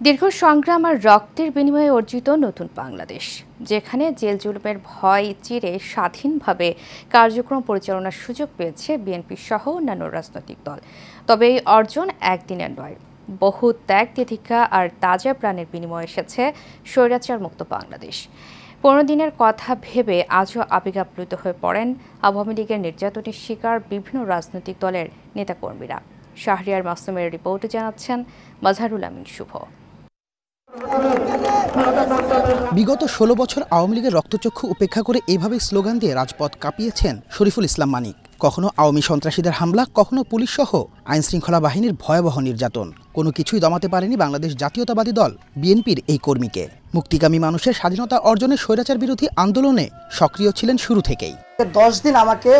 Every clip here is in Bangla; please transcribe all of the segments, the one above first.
দীর্ঘ সংগ্রাম আর রক্তের বিনিময়ে অর্জিত নতুন বাংলাদেশ, যেখানে জেল জুলুমের ভয় চিরে স্বাধীনভাবে কার্যক্রম পরিচালনার সুযোগ পেয়েছে বিএনপি সহ অন্যান্য রাজনৈতিক দল। তবে এই অর্জন একদিনের নয়, বহু ত্যাগ তিতিক্ষা আর তাজা প্রাণের বিনিময়ে এসেছে স্বৈরাচার মুক্ত বাংলাদেশ। 15 দিনের কথা ভেবে আজও আবেগাপ্লুত হয়ে পড়েন আওয়ামী লীগের নির্যাতনের শিকার বিভিন্ন রাজনৈতিক দলের নেতাকর্মীরা। শাহরিয়ার মাসুমের রিপোর্টে জানাচ্ছেন মাজহারুল আমিন শুভ। বিগত 16 বছর আওয়ামী লীগের রক্তচক্ষু উপেক্ষা করে এইভাবে স্লোগান দিয়ে রাজপথ কাঁপিয়েছেন শরীফুল ইসলাম মানিক। কখনো আওয়ামী সন্ত্রাসীদের হামলা, কখনো পুলিশসহ আইনশৃঙ্খলা বাহিনীর ভয়াবহ নির্যাতন। কোনো কিছুই দমাতে পারেনি বাংলাদেশ জাতীয়তাবাদী দল বিএনপির এই কর্মীকে। মুক্তিকামী মানুষের স্বাধীনতা অর্জনে স্বৈরাচার বিরোধী আন্দোলনে সক্রিয় ছিলেন শুরু থেকেই। 10 দিন আমাকে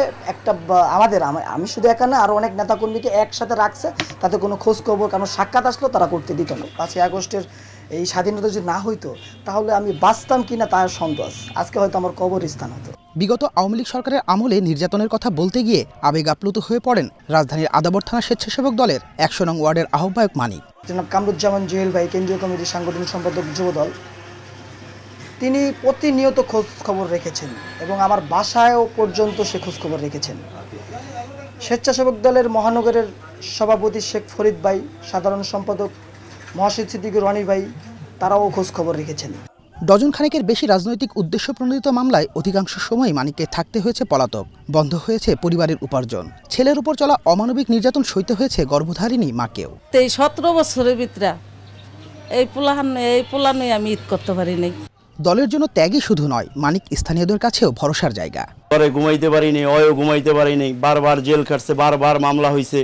আমি শুধু একা না, আরো অনেক নেতাকর্মীকে একসাথে রাখছে, তাতে কোনো খোঁজ খবর কারণ সাক্ষাৎ আসলো তারা করতে দিত না। 5ই আগস্টের এই স্বাধীনতা যদি না হইতো তাহলে আমি বাঁচতাম কিনা তার সন্দেহ আছে। আজকে হয়তো আমার কবরস্থান হতো। বিগত আওয়ামী লীগ সরকারের আমলে নির্যাতনের কথা বলতে গিয়ে আবেগ আপ্লুত হয়ে পড়েন রাজধানীর আদাবর থানা স্বেচ্ছাসেবক দলের 100 নং ওয়ার্ডের আহ্বায়ক মানিক। জনাব কামরুজ্জামান জুয়েল ভাই, কেন্দ্রীয় কমিটির সাংগঠনিক সম্পাদক যুবদল, তিনি প্রতিনিয়ত খোঁজ খবর রেখেছেন এবং আমার বাসায়ও পর্যন্ত সে খোঁজ খবর রেখেছেন। স্বেচ্ছাসেবক দলের মহানগরের সভাপতি শেখ ফরিদ ভাই, সাধারণ সম্পাদক মহাসচিব সিদ্দিকুর রনি ভাই, তারাও খোঁজ খবর রেখেছেন। ডজন খানেকের বেশি রাজনৈতিক উদ্দেশ্য প্রণোদিত মামলায় অধিকাংশ সময় মানিককে থাকতে হয়েছে পলাতক। বন্ধ হয়েছে পরিবারের উপার্জন। ছেলের উপর চলা অমানবিক নির্যাতন সইতে হয়েছে গর্ভধারিণী মাকেও। 17 বছরের ভিতরে এই পোলানে আমি ঈদ করতে পারি নাই। দলের জন্য ত্যাগই শুধু নয়, মানিক স্থানীয়দের কাছেও ভরসার জায়গা। পরে ঘুমাইতে পারিনি, ঘুমাইতে পারিনি, বারবার জেল খাটছে, বারবার মামলা হয়েছে।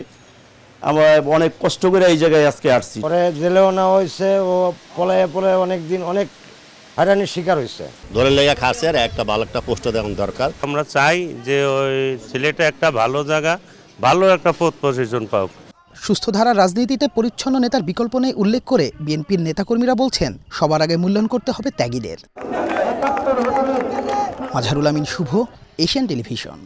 আমরা অনেক কষ্ট করে এই জায়গায় আজকে আসছি। পরে জেলেও না হয়েছে, ও পলায়ে অনেকদিন অনেক হয়রানির শিকার হয়েছে। ধরে লেগে খাচ্ছে আর একটা ভালো একটা পোস্ট দেওয়ার দরকার। আমরা চাই যে ওই ছেলেটা একটা ভালো জায়গা, ভালো একটা পদ পজিশন পাক। সুস্থ ধারার রাজনীতিতে পরিচ্ছন্ন নেতার বিকল্প নেই উল্লেখ করে বিএনপির নেতাকর্মীরা বলছেন, সবার আগে মূল্যায়ন করতে হবে ত্যাগীদের। মাজহারুল আমিন শুভ, এশিয়ান টেলিভিশন।